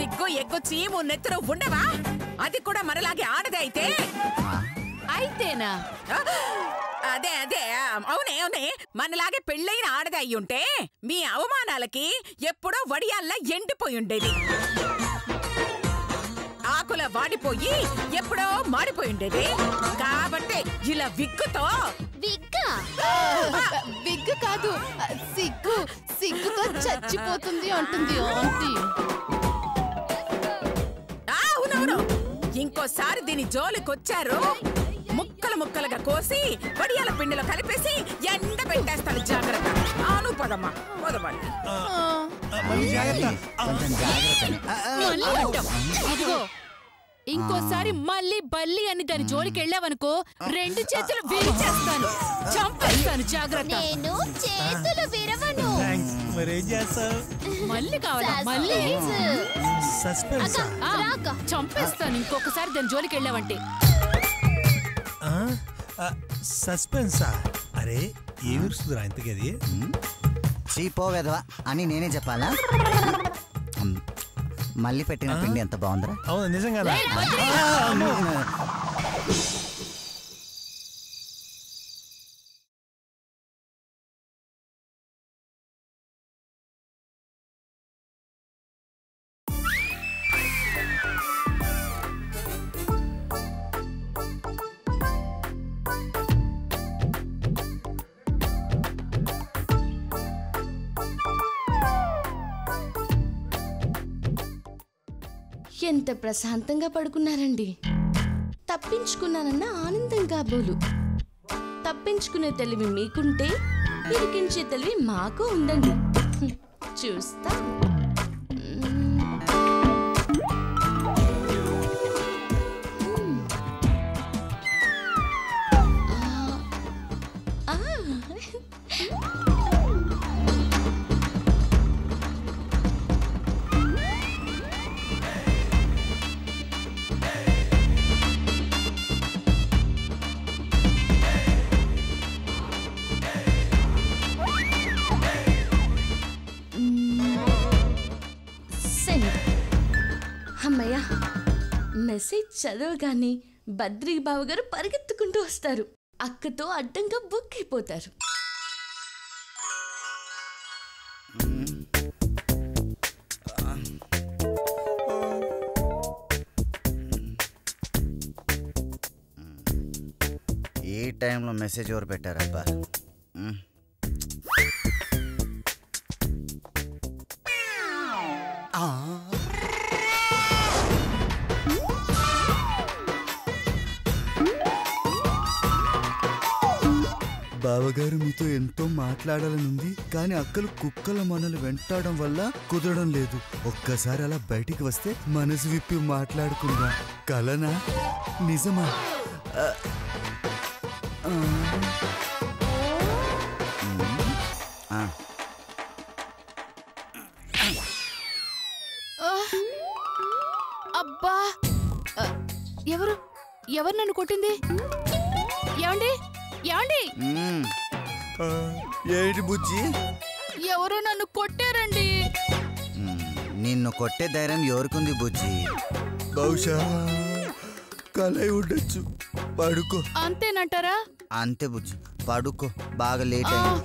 సిగ్గు ఎగ్గు చీము నెత్తురు ఉండవా? అది కూడా మనలాగే ఆడదే అయితేనా? అదే అదే అవునే మనలాగే పెళ్ళైన ఆడదే అయ్యుంటే మీ అవమానాలకి ఎప్పుడో వడియాల్లా ఎండిపోయి ఉండేది. ఆకుల వాడిపోయి ఎప్పుడో మాడిపోయి ఉండేది. కాబట్టి ఇలా విగ్గుతో విగ్గు కాదు, సిగ్గుతో చచ్చిపోతుంది అంటుంది ఆంటీ. అవునవును, ఇంకోసారి దీని జోలికొచ్చారు ముక్కలు ముక్కలుగా కోసి వడియాల పిండిలో కలిపేసి ఎండ పెట్టేస్తాను. జాగ్రత్త. ఆను పదమ్మా పదమండి. ఇదిగో ఇంకోసారి మళ్ళీ బల్లి అని దాని జోలికి వెళ్ళావనుకో 2 చేతులు విరిచేస్తాను, చంపేస్తాను. జాగ్రత్త. నేను చేతులు విరవను. మళ్ళీ కావాలా? మళ్ళీ చంపేస్తాను ఇంకొకసారి దాని జోలికి వెళ్ళావంటే. సస్పెన్సా? అరే ఏమిరుస్తుందిరా ఇంతకీ? అది చీపోవేదవా అని నేనే చెప్పాలా? మళ్ళీ పెట్టిన పిండి ఎంత బాగుందిరా. అవును నిజంగా. ఎంత ప్రశాంతంగా పడుకున్నారండి. తప్పించుకున్నానన్న ఆనందం కాబోలు. తప్పించుకునే తెలివి మీకుంటే ఇరికించే తెలివి మాకు ఉందండి. చూస్తా. అమ్మయ్యా, మెసేజ్ చదవగానే బద్రీ బావగారు పరిగెత్తుకుంటూ వస్తారు. అక్కతో అడ్డంగా బుక్ అయిపోతారు. ఈ టైంలో మెసేజ్ ఎవరు పెట్టారబ్బా? బావగారు మీతో ఎంతో మాట్లాడాలనుంది, కానీ అక్కలు కుక్కల మనలు వెంటాడడం వల్ల కుదరడం లేదు. ఒక్కసారి అలా బయటికి వస్తే మనసు విప్పి మాట్లాడుకుందాం. కలనా నిజమా? అబ్బా, ఎవరు నన్ను కొట్టింది? ఏమండి ఏమండి? ఏంటి బుజ్జి? ఎవరో నన్ను కొట్టారండి. నిన్ను కొట్టే ధైర్యం ఎవరికుంది బుజ్జి? బహుశా కలై ఉండొచ్చు. పడుకో. అంతేనంటారా? అంతే బుజ్జి, పడుకో. బాగా లేట్ అయింది.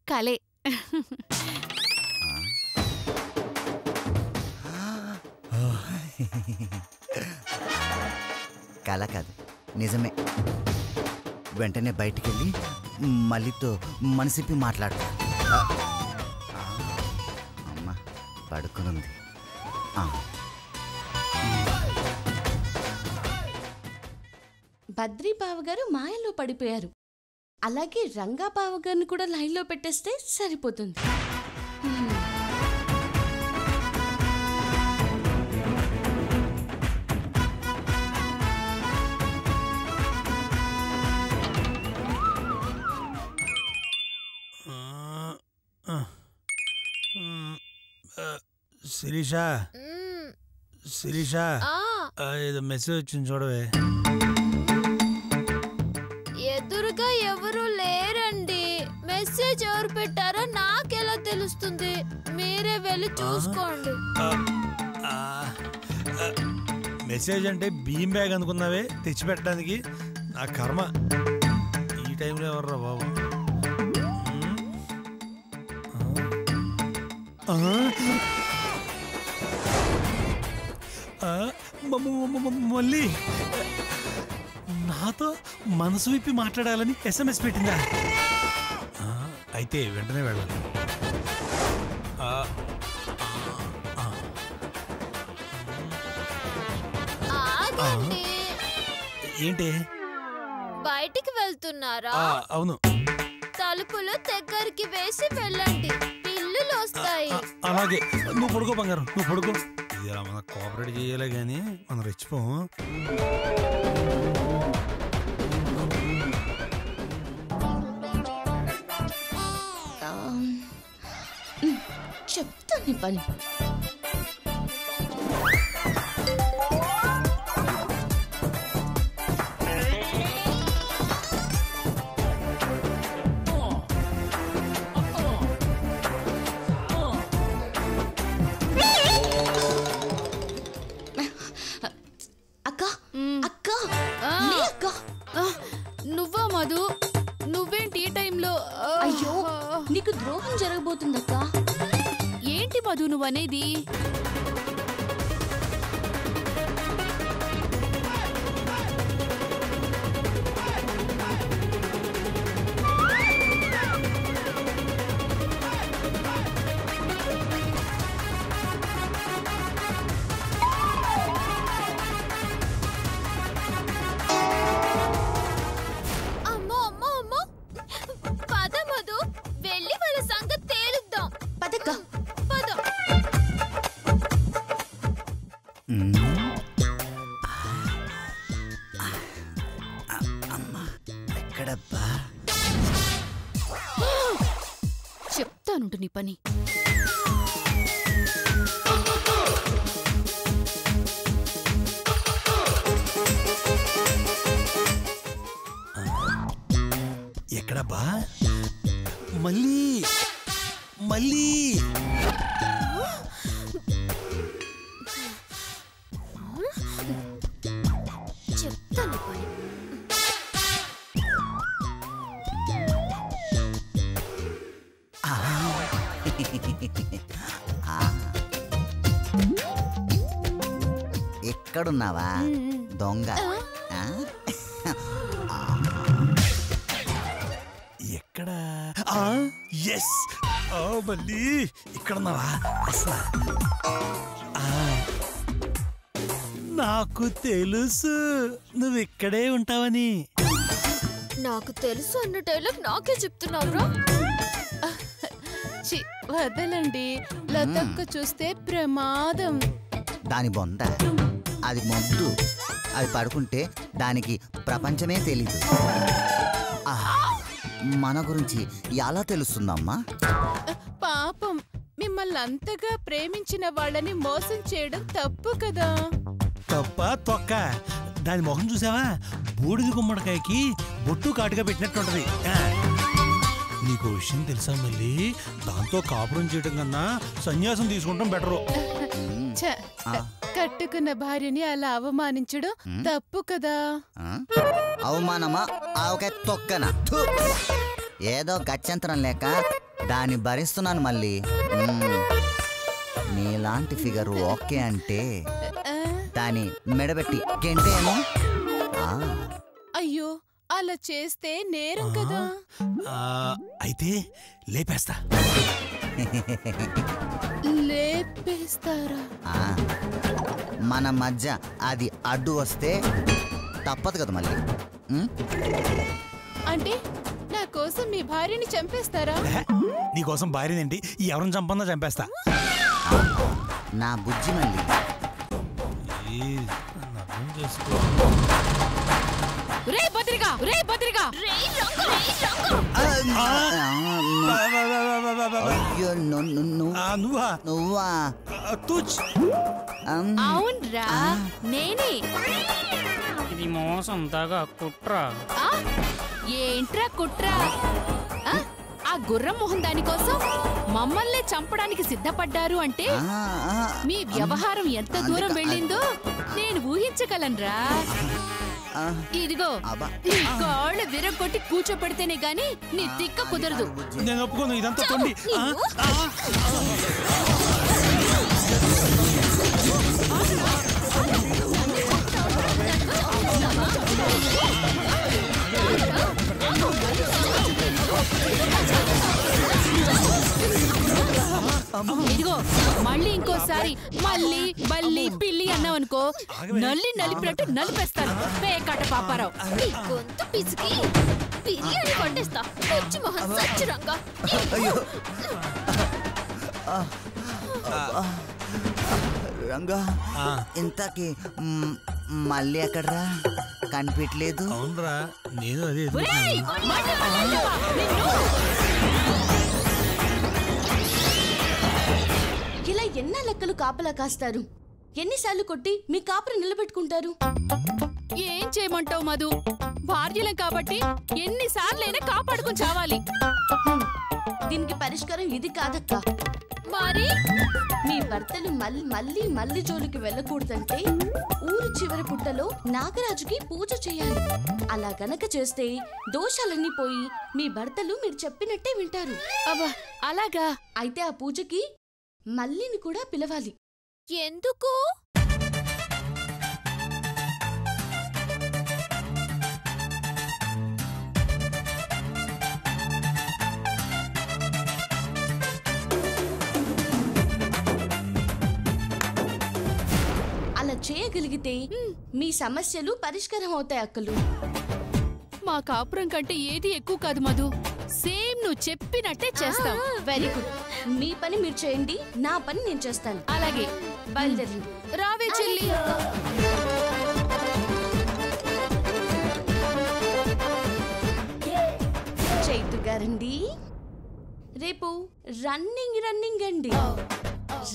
కలే. కల కాదు, నిజమే. వెంటనే బయటికెళ్ళి మళ్ళీతో మనసిప్పి మాట్లాడతా. అమ్మ పడుకునుంది. బద్రీ బావగారు మాయలో పడిపోయారు. అలాగే రంగా బావగారిని కూడా లైన్లో పెట్టేస్తే సరిపోతుంది. శిరీషా, శిరీషా, ఏదో మెసేజ్ వచ్చింది చూడవే. ఎదురుగా పెట్టారో నాకెలా తెలుస్తుంది? మీరే వెళ్ళి చూసుకోండి. మెసేజ్ అంటే బియ్యం బ్యాగ్ అనుకున్నావే తెచ్చిపెట్టడానికి. నా కర్మ. ఈ టైంలో ఎవర్రా బాబు? మళ్ళీ నాతో మనసు విప్పి మాట్లాడాలని SMS పెట్టిందా? అయితే వెంటనే వెళ్ళాలి. ఏంటి బయటికి వెళ్తున్నారా? అవును. తలుపులు దగ్గరికి వేసి వెళ్ళండి, పిల్లులు వస్తాయి. అలాగే. నువ్వు పడుకో బంగారం, నువ్వు పడుకో. ఇది ఇలా మన కోఆపరేట్ చేయాలి కానీ మనం రెచ్చిపోము. చెప్తాను పని. నువ్వా మధు? నువ్వేంటి ఈ టైంలో? అయ్యో, నీకు ద్రోహం జరగబోతుందక్క. ఏంటి మధు నువ్వనేది? చెప్తానుంటు నీ పని. ఎక్కడబ్బా? మళ్ళీ మళ్ళీ చెప్తాను పని. ఎక్కడున్నావా దొంగ? ఎక్కడ? ఎస్. మళ్ళీ ఇక్కడున్నావా? అసలు నాకు తెలుసు నువ్వు ఇక్కడే ఉంటావని. నాకు తెలుసు అన్న డైలాగ్ నాకే చెప్తున్నావురా? వదలండి, లతక్క చూస్తే ప్రమాదం. దాని బొంద, అది మొద్దు. అది పడుకుంటే దానికి ప్రపంచమే తెలీదు. మన గురించి ఎలా తెలుస్తుందమ్మా? పాపం, మిమ్మల్ని అంతగా ప్రేమించిన వాళ్ళని మోసం చేయడం తప్పు కదా. తప్ప తొక్క. దాని మొహం చూసావా? బూడిద గుమ్మడికాయకి బొట్టు కాటుగా పెట్టినట్టుంటది. నీకు విషయం తెలుసా మళ్ళీ? దాంతో కాపురం చేయడం కన్నా సన్యాసం తీసుకుంటాం బెటరు. కట్టుకున్న భార్యని అలా అవమానించడం తప్పు కదా. అవమానమా? ఆవకాయ తొక్కన. ఏదో గత్యంతరం లేక దాన్ని భరిస్తున్నాను మళ్ళీ. నీలాంటి ఫిగర్ ఓకే అంటే దాన్ని మెడబెట్టి గెంటేమో. అయ్యో, అలా చేస్తే నేరం కదా. అయితే లేపేస్తా. లేపేస్తారా? మన మధ్య అది అడ్డు వస్తే తప్పదు కదా మళ్ళీ. అంటే నా కోసం మీ భార్యని చంపేస్తారా? నీకోసం భార్యనేంటి, ఎవరిని చంపన్నా చంపేస్తా. నా బుజ్జి మళ్ళీ. రే బద్రిగా, రే బద్రిగా. నువ్వా? అవునరా, నేనే. ఇది మోసం దాగా కుట్రా. ఏంట్రా కుట్రా? ఆ గుర్రం మొహం దానికోసం మమ్మల్ని చంపడానికి సిద్ధపడ్డారు అంటే మీ వ్యవహారం ఎంత దూరం వెళ్ళిందో నేను ఊహించగలనురా. ఇదిగో నీ కాళ్ళు విరగొట్టి కూర్చోపెడితేనే గాని నీ తిక్క కుదరదు. నేను ఒప్పుకోను, ఇదంతా తొండి. ఇదిగో మళ్ళీ ఇంకోసారి మళ్ళీ బల్లి పిల్లి అన్నావనుకో నలిపినట్టు నలిపేస్తాను. పేకాట పాపారావు. గొంతు పిసికి బిర్యానీ కొట్టేస్తా. పిచ్చి మొహం సచ్చిరంగా. రంగా ఇంతకి మళ్ళీ ఎక్కడరా కనిపించలేదు? అవునరా, నేను అదే ఇలా ఎన్న లెక్కలు కాపలా కాస్తారు? ఎన్నిసార్లు కొట్టి మీ కాపురం నిలబెట్టుకుంటారు? ఏం చేయమంటావు మధు? భార్యలం కాబట్టి ఎన్నిసార్లైనా కాపాడుకుని చావాలి. దీనికి పరిష్కారం ఇది కాదక్క. మరి మీ భర్తలు మళ్ళీ జోలికి వెళ్ళకూడదంటే ఊరు చివరి పుట్టలో నాగరాజుకి పూజ చేయాలి. అలా గనక చేస్తే దోషాలన్నీ పోయి మీ భర్తలు మీరు చెప్పినట్టే వింటారు. అబ్బా అలాగా? అయితే ఆ పూజకి మల్లిని కూడా పిలవాలి. ఎందుకు? అలా చేయగలిగితే మీ సమస్యలు పరిష్కారం అవుతాయి అక్కలు. మా కాపురం కంటే ఏది ఎక్కువ కాదు మధు. సేమ్ నువ్వు చెప్పినట్టే చేస్తాం. Very good. మీ పని మీరు చేయండి, నా పని నేను చేస్తాను. అలాగే బయలుదేరండి. రావే చెల్లి. చైతు గారండి, రేపు రన్నింగ్ అండి.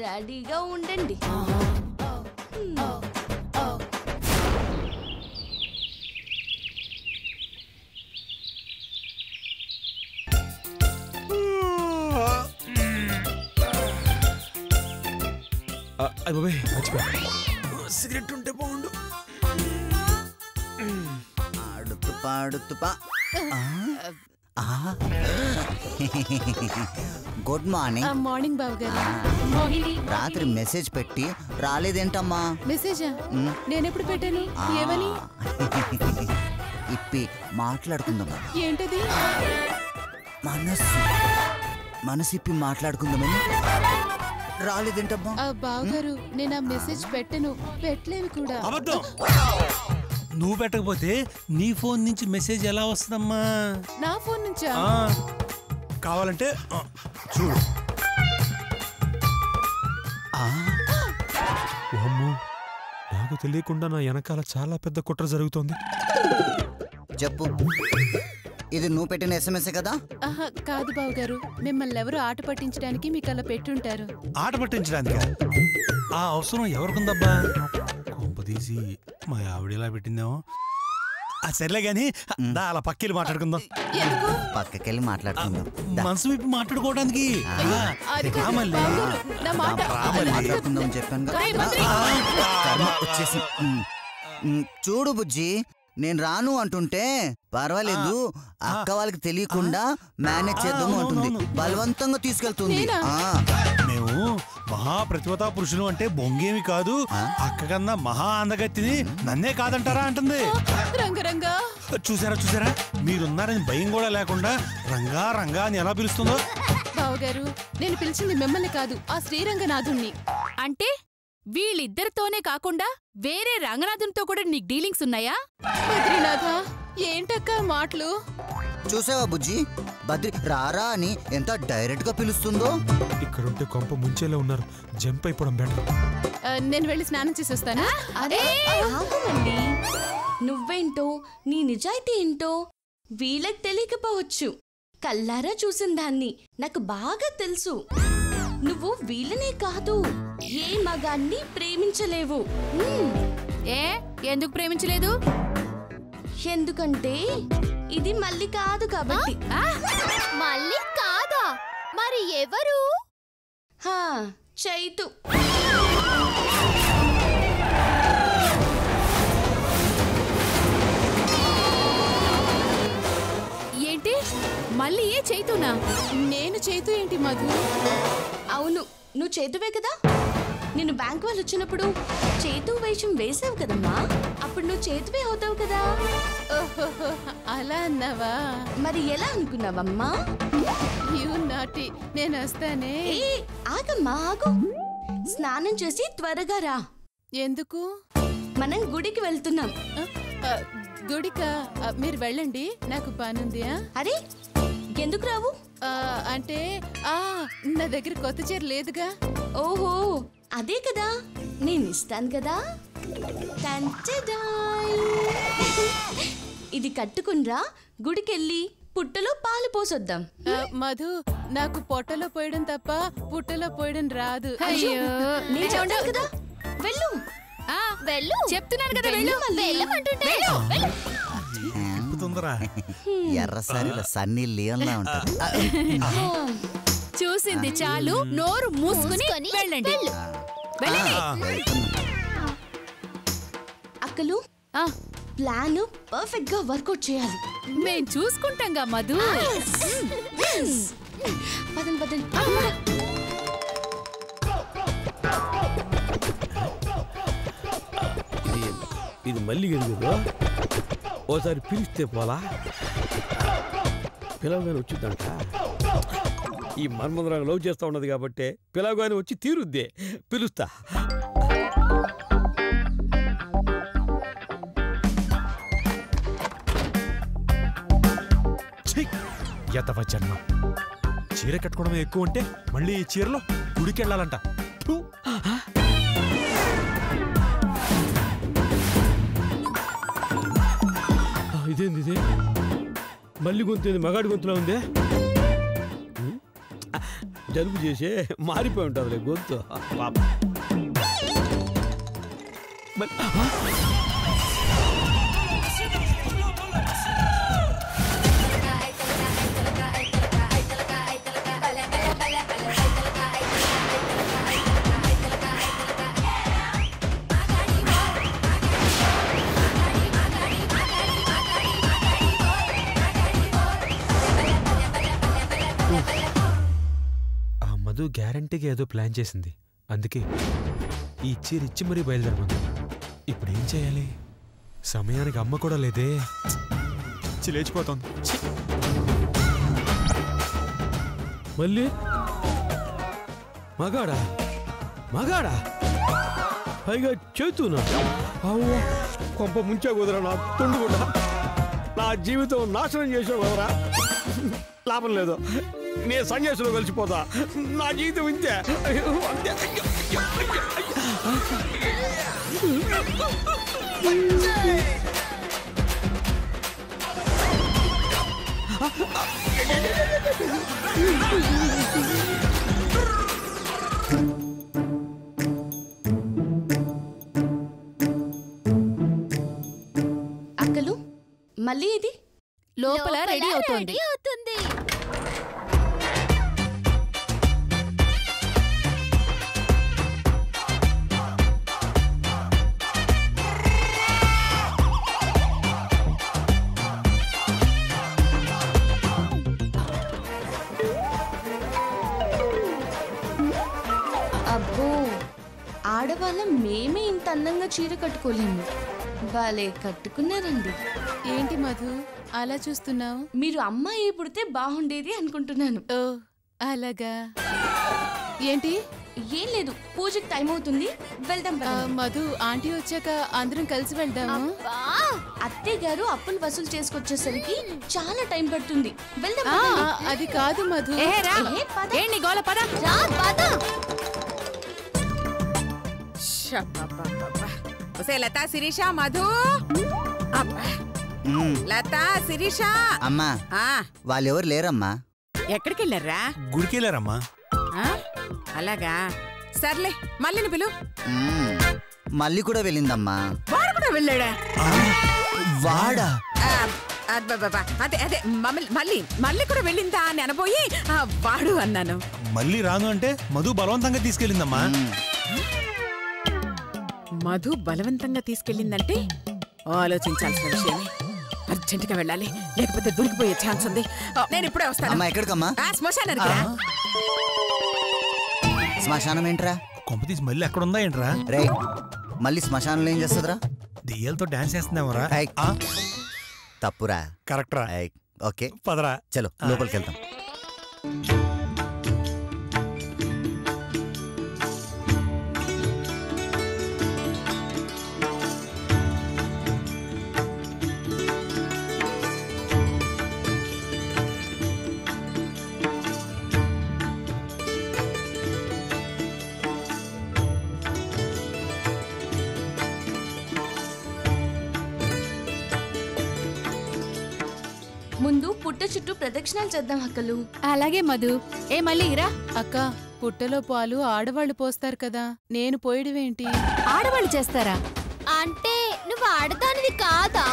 రెడీగా ఉండండి. సిగరెట్ ఉంటే బాగుండు. Good morning. మార్నింగ్ బాబు గారు. రాత్రి మెసేజ్ పెట్టి రాలేదేంటమ్మా? మెసేజా? నేనెప్పుడు పెట్టాను? ఏమని? ఇప్పి మాట్లాడుకుందాం. ఏంటది? మనసు ఇప్పి మాట్లాడుకుందామని. రాలేదేంటమ్మా? బావగారు నేను ఆ మెసేజ్ పెట్టలేను కూడా. అబద్ధం. నువ్వు పెట్టకపోతే నీ ఫోన్ నుంచి మెసేజ్ ఎలా వస్తుందమ్మా? నా ఫోన్ నుంచా? కావాలంటే చూడు. నాకు తెలియకుండా నా వెనకాల చాలా పెద్ద కుట్ర జరుగుతోంది. చెప్పు. ఇది నువ్వు పెట్టిన ఎస్ఎంఎస్ కదా? కాదు బావగారు, మిమ్మల్ని ఎవరు ఆట పట్టించడానికి మీకు అలా పెట్టుంటారు. ఆట పట్టించడానికి ఆ అవసరం ఎవరికుందబ్బా? కొంపదీసి మా ఆవిడ ఎలా పెట్టిందేమో. సర్లే గాని అలా పక్కెళ్ళి మాట్లాడుకుందాం. పక్కకెళ్ళి మాట్లాడుకుందాం. మనసు విప్పి మాట్లాడుకోవడానికి మాట్లాడుకుందాం అని చెప్పాను. వచ్చేసి చూడు బుజ్జి, నేను రాను అంటుంటే పర్వాలేదు, అక్క వాళ్ళకి తెలియకుండా మేనేజ్ చేద్దాము అంటుంది. బలవంతంగా తీసుకెళ్తుంది. మేము మహా ప్రతిభతా పురుషులు అంటే బొంగేమి కాదు, అక్క కన్నా మహా అందగత్తిని నన్నే కాదంటారా అంటుంది. చూసారా మీరున్నారని భయం కూడా లేకుండా రంగా రంగా అని ఎలా పిలుస్తుందో. బావగారు, నేను పిలిచింది మిమ్మల్ని కాదు, ఆ శ్రీరంగనాథుణ్ణి. అంటే వీళ్ళిద్దరితోనే కాకుండా వేరే రంగనాథునితో కూడా నీకు డీలింగ్స్ ఉన్నాయా? బద్రీనాథ, ఏంటక్క మాటలు? చూసావా బుజ్జి, బద్రి రారా అని ఎంత డైరెక్ట్ గా పిలుస్తుందో. ఇక్కడుంటే కొంప ముంచేలా ఉన్నారు, జంప్ అయిపోవడం బెటర్. నేను వెళ్ళి స్నానం చేసేస్తానా? నువ్వేంటో నీ నిజాయితీ ఏంటో వీళ్ళకి తెలియకపోవచ్చు. కల్లారా చూసిన దాన్ని నాకు బాగా తెలుసు. నువ్వు వీళ్ళనే కాదు, ఏ మగాన్ని ప్రేమించలేవు. ఎందుకు ప్రేమించలేదు? ఎందుకంటే ఇది మళ్ళీ కాదు కాబట్టి. మళ్ళీ మరి ఎవరు? చైతు. ఏంటి మళ్ళీ ఏ చైతునా? నేను చైతు ఏంటి మధు? అవును, నువ్వు చైతువే కదా. నిన్ను బ్యాంక్ వాళ్ళు వచ్చినప్పుడు చైతు వేషం వేసావు కదమ్మా. అప్పుడు నువ్వు చైతువే అవుతావు కదా. అలా అన్నావా? మరి ఎలా అనుకున్నావమ్మా? నేను వస్తానే. ఆగమ్మా ఆగు. స్నానం చేసి త్వరగా రా. ఎందుకు? మనం గుడికి వెళ్తున్నాం. గుడికా? మీరు వెళ్ళండి, నాకు పనుంది. అరే ఎందుకు రావు? అంటే నా దగ్గర కొత్త చీర లేదుగా. ఓహో అదే కదా, నేను ఇస్తాను కదా. ఇది కట్టుకునిరా, గుడికెళ్ళి పుట్టలో పాలు పోసొద్దాం. మధు, నాకు పొట్టలో పోయడం తప్ప పుట్టలో పోయడం రాదు. నేను చూడాలి కదా. వెళ్ళు వెళ్ళు, చెప్తున్నాను కదా. వెళ్ళమంటుంటే ఎర్రసారిలో సన్నీ లియోన్లా ఉంటారు. చూసింది చాలు, నోరు మూసుకుని వెళ్ళండి. అక్కలు ప్లాన్ పర్ఫెక్ట్ గా వర్కౌట్ చేయాలి. మేం చూసుకుంటాంగా మధు. పదండి పదండి. ఇది మళ్ళీ గెలుగుదా? ఓసారి పిలిస్తే పోలా? పిలవగానే వచ్చిందంట. ఈ మన్మధురాలు లవ్ చేస్తా ఉన్నది కాబట్టి పిలవగానే వచ్చి తీరుద్దే. పిలుస్తా. ఎతవ జన్మ. చీర కట్టుకోవడమే ఎక్కువ అంటే మళ్ళీ ఈ చీరలో గుడికి వెళ్ళాలంట. ఇదేంది ఇదే? మళ్ళీ గొంతు మగాడి గొంతులో ఉందే. జలుబు చేసే మారిపోయి ఉంటుంది గొంతు. పాప గ్యారంటీగా ఏదో ప్లాన్ చేసింది. అందుకే ఈ చీర ఇచ్చి మరీ బయలుదేరమంది. ఇప్పుడు ఏం చేయాలి? సమయానికి అమ్మ కూడా లేదే. లేచిపోతుంది. మళ్ళీ మగాడా మగాడా పైగా చేతున్నా? అవ్వ కొంప ముంచా కుదరా నా తుండు కూడా. నా జీవితం నాశనం చేసావు కదరా. లాభం లేదు, నేను సన్యాసులో కలిసిపోతా. నా జీవితం ఇంతే. అక్కలు మళ్ళీ ఇది లోపల రెడీ అవుతోంది. అబ్బో, ఆడవాళ్ళం మేమే ఇంత అందంగా చీర కట్టుకోలేము. భలే కట్టుకున్నారండి. ఏంటి మధు అలా చూస్తున్నావు? మీరు అమ్మాయి పుడితే బాగుండేది అనుకుంటున్నాను. ఓ అలాగా. ఏంటి? ఏం లేదు, పూజకి టైం అవుతుంది, వెళ్దాం. మధు, ఆంటీ వచ్చాక అందరం కలిసి వెళ్దాము. అత్తయ్య గారు అప్పులు వసూలు చేసుకొచ్చేసరికి చాలా టైం పడుతుంది, వెళ్దాం. అది కాదు మధు. లతా, శిరీష, మధు. లతా, శిరీష. అమ్మా వాళ్ళెవరు లేరమ్మా. ఎక్కడికి వెళ్ళారా? గుడికి వెళ్ళారమ్మా. అలాగా, సర్లే మళ్ళీని పిలు. మళ్ళీ కూడా వెళ్ళిందమ్మా. వాడు కూడా వెళ్ళాడా? వాడా? అదే అదే మళ్ళీ కూడా వెళ్ళిందా అని అనబోయి వాడు అన్నాను. మళ్ళీ రాను అంటే మధు బలవంతంగా తీసుకెళ్ళిందమ్మా. మధు బలవంతంగా తీసుకెళ్ళిందంటే ఆలోచించాల్సిన విషయమే. అర్జెంటుగా వెళ్ళాలి, లేకపోతే దొరికిపోయే ఛాన్స్ ఉంది. నేను ఇప్పుడే వస్తాను. ఎక్కడికమ్మా? శ్మశానానికి. శ్మశానం ఏంట్రా? కొంపతీసి మళ్ళీ ఎక్కడ ఉందా ఏంట్రా? రే మళ్ళీ శ్మశానంలో ఏం చేస్తుందిరా? దెయ్యాలతో డాన్స్ చేస్తున్నామరా? తప్పురా. కరెక్టరా? ఓకే పదరా, చలో లోపలికి వెళ్తాం. ముందు పుట్ట చుట్టూ ప్రదక్షిణాలు చేద్దాం అక్కలు. అలాగే మధు. మళ్ళీ ఇరా. అక్క, పుట్టలో పాలు ఆడవాళ్ళు పోస్తారు కదా, నేను పోయడమేంటి? ఆడవాళ్ళు చేస్తారా? అంటే నువ్వు ఆడదానివి కాదా?